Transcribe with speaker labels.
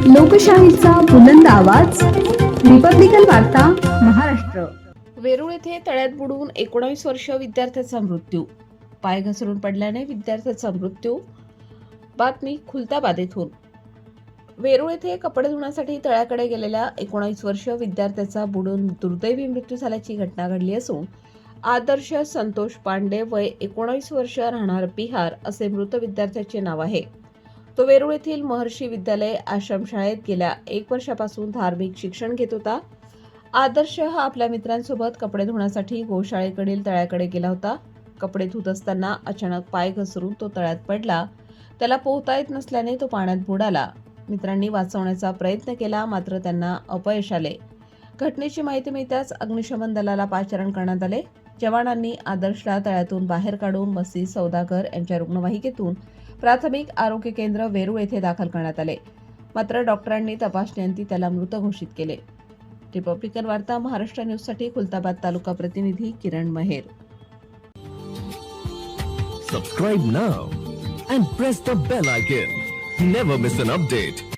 Speaker 1: लोकशाहीचा बुलंद आवाज, रिपब्लिकन वार्ता, महाराष्ट्र.
Speaker 2: वेरूळ येथे तळ्यात बुडून 19 वर्षीय विद्यार्थ्याचा मृत्यू. पाय घसरून पडल्याने विद्यार्थ्याचा मृत्यू. बातमी खुलताबाद येथून. वेरूळ येथे कपडे धुण्यासाठी तळ्याकडे गेलेल्या 19 वर्षीय विद्यार्थ्याचा बुडून दुर्दैवी मृत्यू झाल्याची घटना घडली असून आदर्श संतोष पांडे वय 19 वर्ष, राहणार बिहार असे मृत विद्यार्थ्याचे नाव आहे. तो वेरूळ येथील महर्षी विद्यालय आश्रमशाळेत गेल्या 1 वर्षापासून धार्मिक शिक्षण घेत होता. आदर्श हा आपल्या मित्रांसोबत कपडे धुण्यासाठी गोशाळेकडील तळ्याकडे गेला होता. कपडे धुत असताना अचानक पाय घसरून तो तळ्यात पडला. त्याला पोहता येत नसल्याने तो पाण्यात बुडाला. मित्रांनी वाचवण्याचा प्रयत्न केला, मात्र त्यांना अपयश आले. घटनेची माहिती मिळताच अग्निशमन दलाला पाचारण करण्यात आले. जवानांनी आदर्शला तळ्यातून बाहेर काढून मस्ती सौदागर यांच्या रुग्णवाहिकेतून प्राथमिक आरोग्य केंद्र वेरूळ येथे दाखल करण्यात आले. मात्र डॉक्टरांनी तपासणीअंती त्याला मृत घोषित केले. रिपब्लिकन वार्ता महाराष्ट्र न्यूजसाठी खुलताबाद तालुका प्रतिनिधी किरण महेर.
Speaker 3: Subscribe now and press the bell icon. Never miss an update.